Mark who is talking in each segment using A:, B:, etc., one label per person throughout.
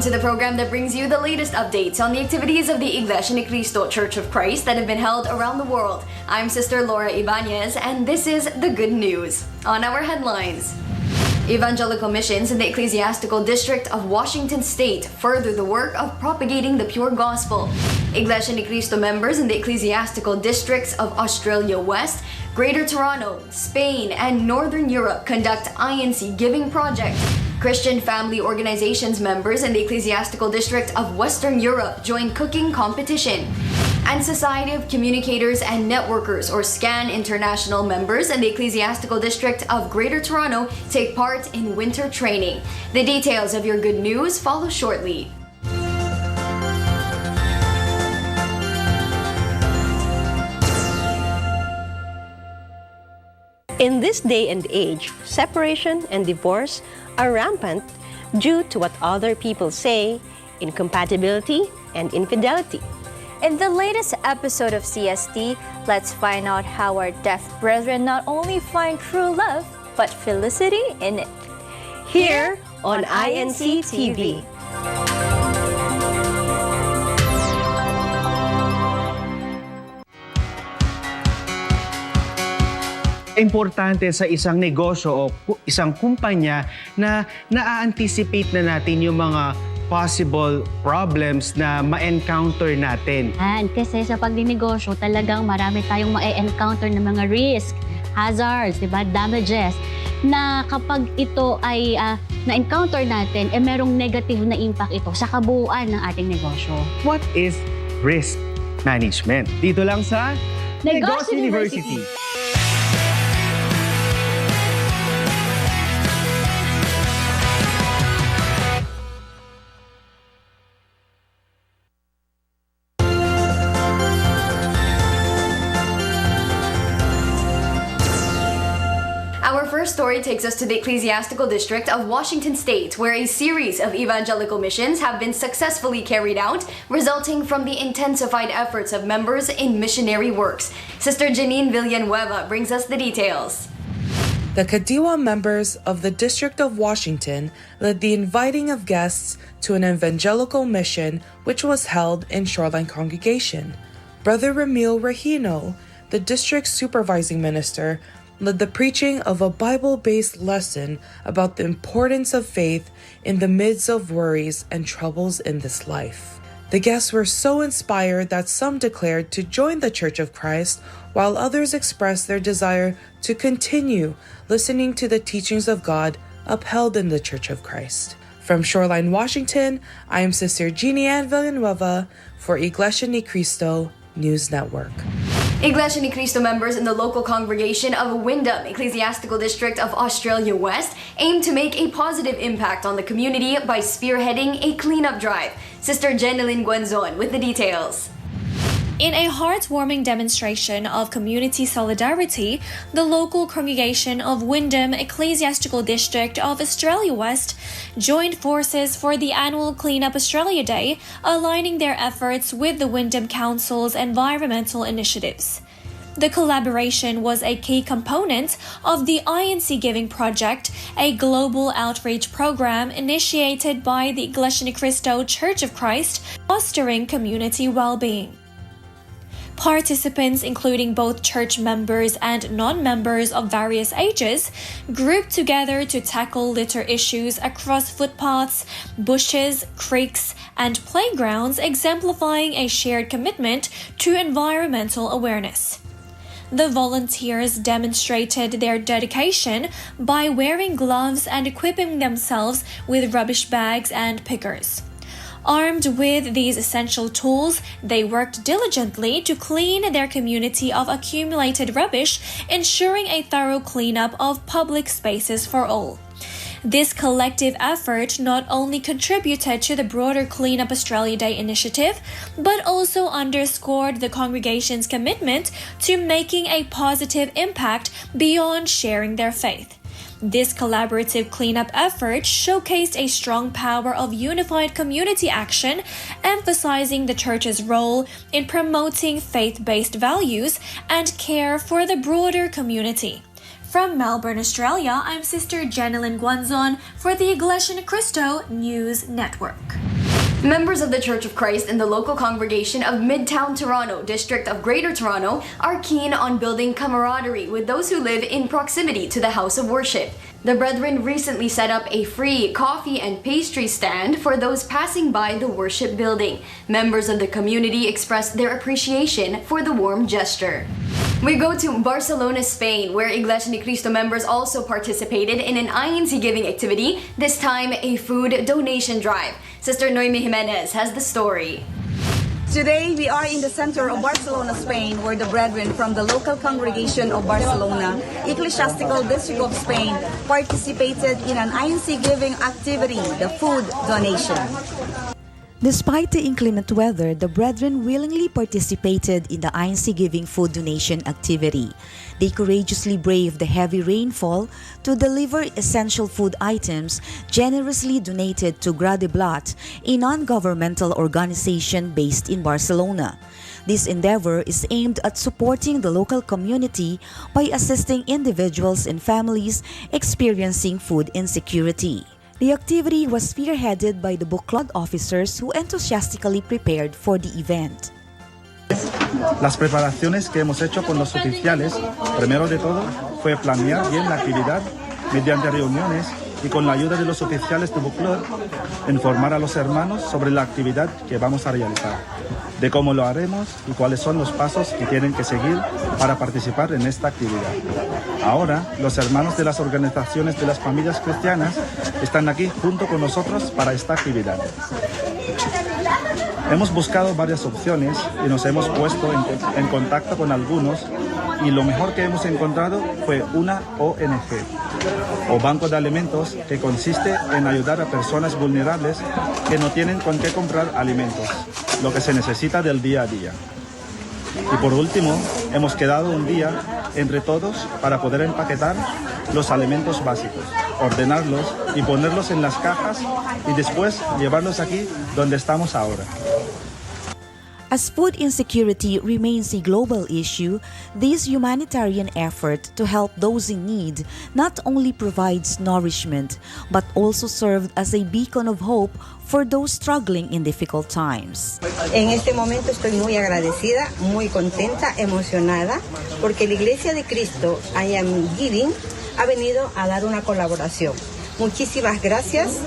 A: to the program that brings you the latest updates on the activities of the Iglesia ni Cristo Church of Christ that have been held around the world. I'm Sister Laura Ibanez, and this is the good news. On our headlines, Evangelical missions in the Ecclesiastical District of Washington State further the work of propagating the pure gospel. Iglesia ni Cristo members in the Ecclesiastical Districts of Australia West, Greater Toronto, Spain, and Northern Europe conduct INC Giving Project. Christian Family Organizations members in the Ecclesiastical District of Western Europe join cooking competition. And Society of Communicators and Networkers, or SCAN International members in the Ecclesiastical District of Greater Toronto take part in winter training. The details of your good news follow shortly.
B: In this day and age, separation and divorce are rampant due to what other people say, incompatibility and infidelity.
C: In the latest episode of CST, let's find out how our deaf brethren not only find true love, but felicity in it.
B: Here on INC TV.
D: Importante sa isang negosyo o isang kumpanya na na-anticipate na natin yung mga possible problems na ma-encounter natin.
E: Kasi sa pagninegosyo, talagang marami tayong ma-encounter ng mga risk, hazards, diba? Damages, na kapag ito ay na-encounter natin, merong negative na impact ito sa kabuuan ng ating negosyo.
D: What is risk management? Dito lang sa Negosyo University.
A: Our first story takes us to the Ecclesiastical District of Washington State, where a series of evangelical missions have been successfully carried out, resulting from the intensified efforts of members in missionary works. Sister Janine Villanueva brings us the details.
F: The Kadiwa members of the District of Washington led the inviting of guests to an evangelical mission which was held in Shoreline Congregation. Brother Ramil Rahino, the district supervising minister, led the preaching of a Bible-based lesson about the importance of faith in the midst of worries and troubles in this life. The guests were so inspired that some declared to join the Church of Christ, while others expressed their desire to continue listening to the teachings of God upheld in the Church of Christ. From Shoreline, Washington, I am Sister Jeannie-Ann Villanueva for Iglesia ni Cristo News Network.
A: Iglesia ni Cristo members in the local congregation of Wyndham, Ecclesiastical District of Australia West, aim to make a positive impact on the community by spearheading a cleanup drive. Sister Jeneline Guanzon with the details.
G: In a heartwarming demonstration of community solidarity, the local congregation of Wyndham Ecclesiastical District of Australia West joined forces for the annual Clean Up Australia Day, aligning their efforts with the Wyndham Council's environmental initiatives. The collaboration was a key component of the INC Giving Project, a global outreach program initiated by the Iglesia ni Cristo Church of Christ, fostering community well-being. Participants, including both church members and non-members of various ages, grouped together to tackle litter issues across footpaths, bushes, creeks, and playgrounds, exemplifying a shared commitment to environmental awareness. The volunteers demonstrated their dedication by wearing gloves and equipping themselves with rubbish bags and pickers. Armed with these essential tools, they worked diligently to clean their community of accumulated rubbish, ensuring a thorough cleanup of public spaces for all. This collective effort not only contributed to the broader Clean Up Australia Day initiative, but also underscored the congregation's commitment to making a positive impact beyond sharing their faith. This collaborative cleanup effort showcased a strong power of unified community action, emphasizing the church's role in promoting faith-based values and care for the broader community. From Melbourne, Australia, I'm Sister Jenilyn Guanzon for the Iglesia Ni Cristo News Network.
A: Members of the Church of Christ in the local congregation of Midtown Toronto, District of Greater Toronto, are keen on building camaraderie with those who live in proximity to the house of worship. The Brethren recently set up a free coffee and pastry stand for those passing by the worship building. Members of the community expressed their appreciation for the warm gesture. We go to Barcelona, Spain, where Iglesia Ni Cristo members also participated in an INC giving activity, this time a food donation drive. Sister Noemi Jimenez has the story.
H: Today, we are in the center of Barcelona, Spain, where the brethren from the local congregation of Barcelona, Ecclesiastical District of Spain, participated in an INC giving activity, the food donation.
I: Despite the inclement weather, the brethren willingly participated in the INC giving food donation activity. They courageously braved the heavy rainfall to deliver essential food items generously donated to Gradeblat, a non-governmental organization based in Barcelona. This endeavor is aimed at supporting the local community by assisting individuals and families experiencing food insecurity. The activity was spearheaded by the book club officers who enthusiastically prepared for the event.
J: Las preparaciones que hemos hecho con los oficiales, primero de todo, fue planear bien la actividad mediante reuniones y con la ayuda de los oficiales de book club, informar a los hermanos sobre la actividad que vamos a realizar, de cómo lo haremos y cuáles son los pasos que tienen que seguir para participar en esta actividad. Ahora, los hermanos de las organizaciones de las familias cristianas están aquí junto con nosotros para esta actividad. Hemos buscado varias opciones y nos hemos puesto en contacto con algunos, y lo mejor que hemos encontrado fue una ONG o banco de alimentos que consiste en ayudar a personas vulnerables que no tienen con qué comprar alimentos, lo que se necesita del día a día. Y por último, hemos quedado un día entre todos para poder empaquetar los alimentos básicos, ordenarlos y ponerlos en las cajas y después llevarlos aquí donde estamos ahora.
I: As food insecurity remains a global issue, this humanitarian effort to help those in need not only provides nourishment, but also served as a beacon of hope for those struggling in difficult times.
H: En este momento estoy muy agradecida, muy contenta, emocionada, porque la Iglesia de Cristo, I Am Giving, ha venido a dar una colaboración. Muchísimas gracias,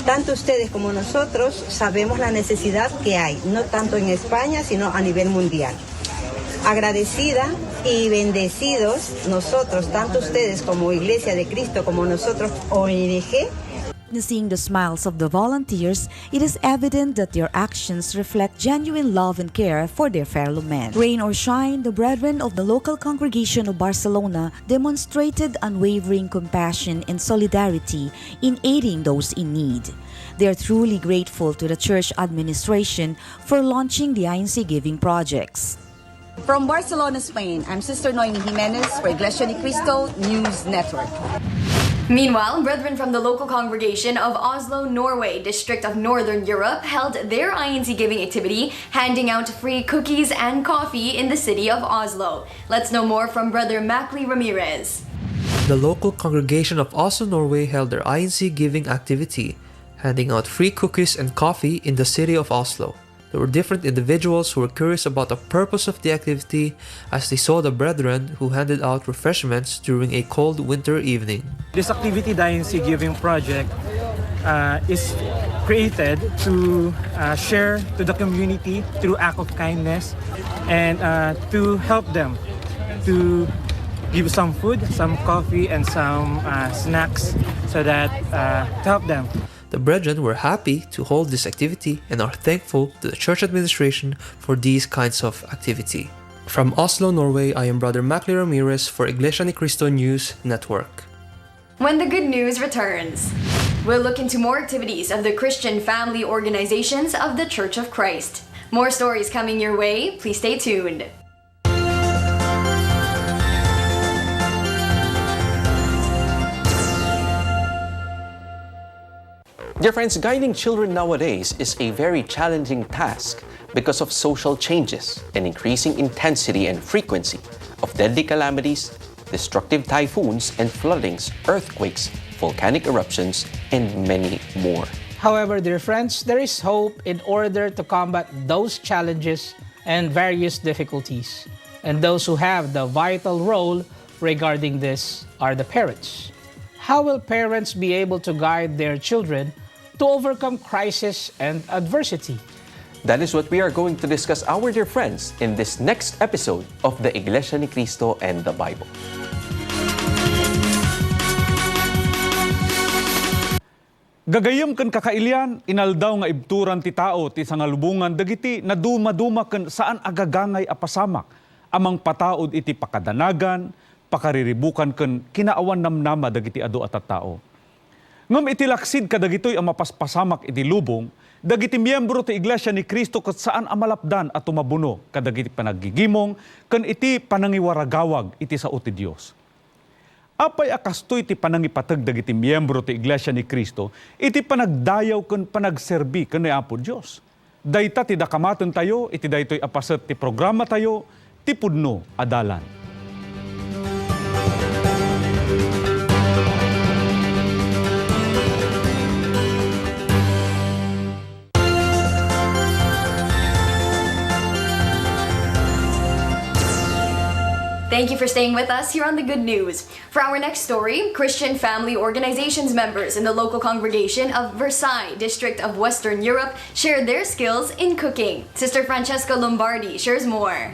H: tanto ustedes como nosotros sabemos la necesidad que hay, no tanto en España, sino a nivel mundial. Agradecida y bendecidos nosotros, tanto ustedes como Iglesia de Cristo, como nosotros ONG.
I: Seeing the smiles of the volunteers, it is evident that their actions reflect genuine love and care for their fellow men. Rain or shine, the brethren of the local congregation of Barcelona demonstrated unwavering compassion and solidarity in aiding those in need. They are truly grateful to the church administration for launching the INC giving projects.
H: From Barcelona, Spain, I'm Sister Noemi Jimenez for Iglesia Ni Cristo News Network.
A: Meanwhile, brethren from the local congregation of Oslo, Norway, District of Northern Europe, held their INC giving activity, handing out free cookies and coffee in the city of Oslo. Let's know more from Brother Mackley Ramirez.
K: The local congregation of Oslo, Norway held their INC giving activity, handing out free cookies and coffee in the city of Oslo. There were different individuals who were curious about the purpose of the activity as they saw the brethren who handed out refreshments during a cold winter evening.
L: This activity, the INC Giving Project, is created to share to the community through act of kindness and to help them to give some food, some coffee, and some snacks so that to help them.
K: The brethren were happy to hold this activity and are thankful to the church administration for these kinds of activity. From Oslo, Norway, I am Brother Mackley Ramirez for Iglesia Ni Cristo News Network.
A: When the good news returns, we'll look into more activities of the Christian family organizations of the Church of Christ. More stories coming your way. Please stay tuned.
M: Dear friends, guiding children nowadays is a very challenging task because of social changes and increasing intensity and frequency of deadly calamities destructive typhoons and floodings, earthquakes, volcanic eruptions, and many more.
N: However, dear friends, there is hope in order to combat those challenges and various difficulties. And those who have the vital role regarding this are the parents. How will parents be able to guide their children to overcome crisis and adversity?
M: That is what we are going to discuss, our dear friends, in this next episode of the Iglesia ni Cristo and the Bible.
O: Gagayem ken kakailian, inaldaw nga ibturan ti tao ti sangalubungan dagiti na duma-duma ken saan agagangay a pasamak, amang pataod iti pakadanagan, pakariribukan ken kinaawan namnama dagiti adu at tao. Ngam iti laksid kadagitoy ang mapaspasamak iti lubong, dagiti miyembro ti Iglesia ni Cristo ket saan amalapdan at tumabuno kadagiti panagigimong ken iti panangiwaragawag iti sao ti Dios. Apay akastoy ti panangipateg dagiti miyembro ti Iglesia ni Cristo iti panagdayaw ken panagserbi ken ni Apo Dios. Dayta ti dakamaten tayo iti daytoy apaset ti programa tayo ti pudno adalan.
A: Thank you for staying with us here on The Good News. For our next story, Christian Family Organizations members in the local congregation of Versailles, District of Western Europe, shared their skills in cooking. Sister Francesca Lombardi shares more.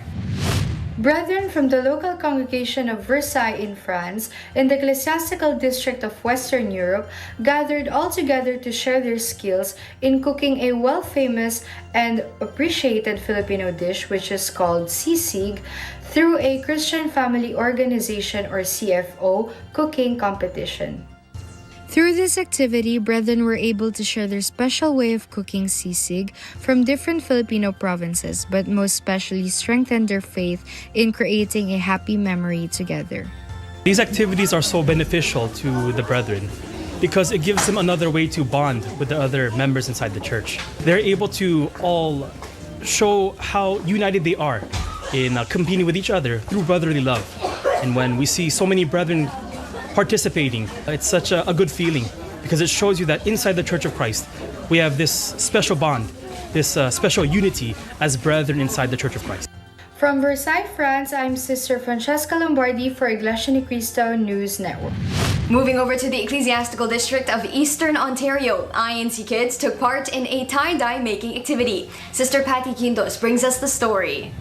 P: Brethren from the local congregation of Versailles in France, in the ecclesiastical district of Western Europe, gathered all together to share their skills in cooking a well-famous and appreciated Filipino dish which is called sisig through a Christian Family Organization or CFO cooking competition. Through this activity, brethren were able to share their special way of cooking sisig from different Filipino provinces, but most especially strengthen their faith in creating a happy memory together.
Q: These activities are so beneficial to the brethren because it gives them another way to bond with the other members inside the church. They're able to all show how united they are in competing with each other through brotherly love. And when we see so many brethren participating, it's such a good feeling because it shows you that inside the Church of Christ, we have this special bond, this special unity as brethren inside the Church of Christ.
P: From Versailles, France, I'm Sister Francesca Lombardi for Iglesia ni Cristo News Network.
A: Moving over to the Ecclesiastical District of Eastern Ontario, INC kids took part in a tie-dye making activity. Sister Patty Quintos brings us the story.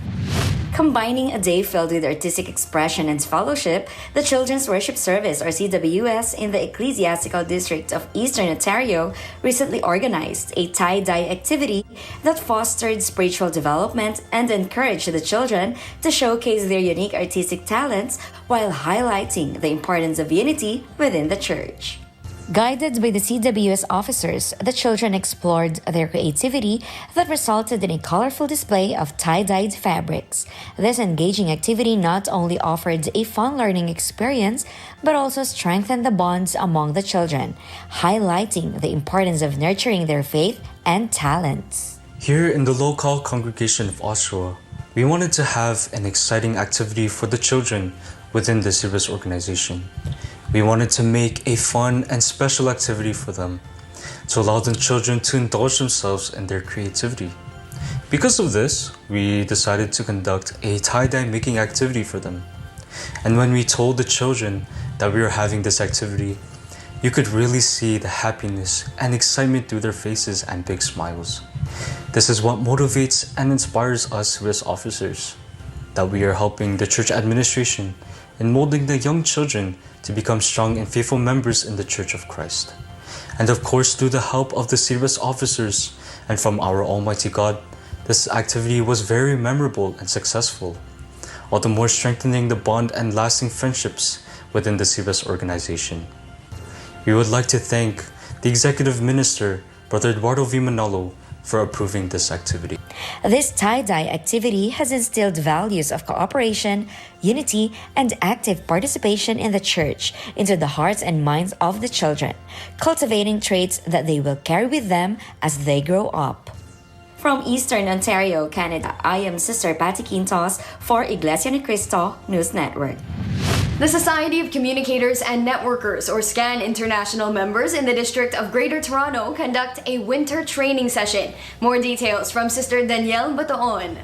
R: Combining a day filled with artistic expression and fellowship, the Children's Worship Service, or CWS, in the Ecclesiastical District of Eastern Ontario recently organized a tie-dye activity that fostered spiritual development and encouraged the children to showcase their unique artistic talents while highlighting the importance of unity within the church. Guided by the CWS officers, the children explored their creativity that resulted in a colorful display of tie-dyed fabrics. This engaging activity not only offered a fun learning experience, but also strengthened the bonds among the children, highlighting the importance of nurturing their faith and talents.
S: Here in the local congregation of Oshawa, we wanted to have an exciting activity for the children within the service organization. We wanted to make a fun and special activity for them to allow the children to indulge themselves in their creativity. Because of this, we decided to conduct a tie-dye making activity for them. And when we told the children that we were having this activity, you could really see the happiness and excitement through their faces and big smiles. This is what motivates and inspires us as officers, that we are helping the church administration in molding the young children to become strong and faithful members in the Church of Christ. And of course, through the help of the service officers and from our Almighty God, this activity was very memorable and successful, all the more strengthening the bond and lasting friendships within the service organization. We would like to thank the Executive Minister, Brother Eduardo V. Manalo, for approving this activity.
R: This tie-dye activity has instilled values of cooperation, unity, and active participation in the church into the hearts and minds of the children, cultivating traits that they will carry with them as they grow up. From Eastern Ontario, Canada, I am Sister Patty Quintos for Iglesia ni Cristo News Network.
A: The Society of Communicators and Networkers, or SCAN International members in the District of Greater Toronto conduct a winter training session. More details from Sister Danielle Batoon.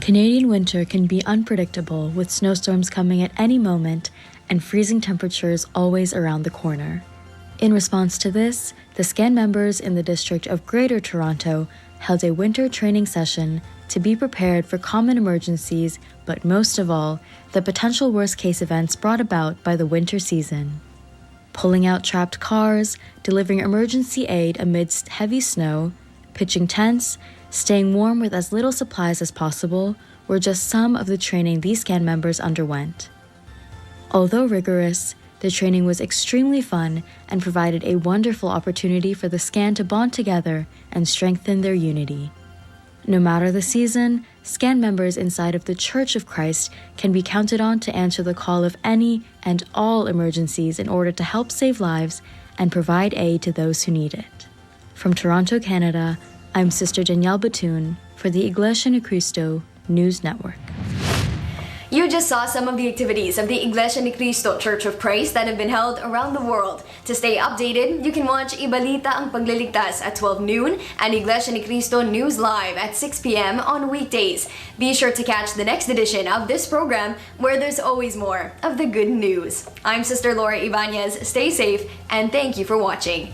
T: Canadian winter can be unpredictable, with snowstorms coming at any moment and freezing temperatures always around the corner. In response to this, the SCAN members in the District of Greater Toronto held a winter training session to be prepared for common emergencies, but most of all, the potential worst-case events brought about by the winter season. Pulling out trapped cars, delivering emergency aid amidst heavy snow, pitching tents, staying warm with as little supplies as possible were just some of the training these SCAN members underwent. Although rigorous, the training was extremely fun and provided a wonderful opportunity for the SCAN to bond together and strengthen their unity. No matter the season, SCAN members inside of the Church of Christ can be counted on to answer the call of any and all emergencies in order to help save lives and provide aid to those who need it. From Toronto, Canada, I'm Sister Danielle Batoon for the Iglesia ni Cristo News Network.
A: You just saw some of the activities of the Iglesia ni Cristo Church of Christ that have been held around the world. To stay updated, you can watch Ibalita ang Pagliligtas at 12 noon and Iglesia ni Cristo News Live at 6 p.m. on weekdays. Be sure to catch the next edition of this program where there's always more of the good news. I'm Sister Laura Ibanez. Stay safe and thank you for watching.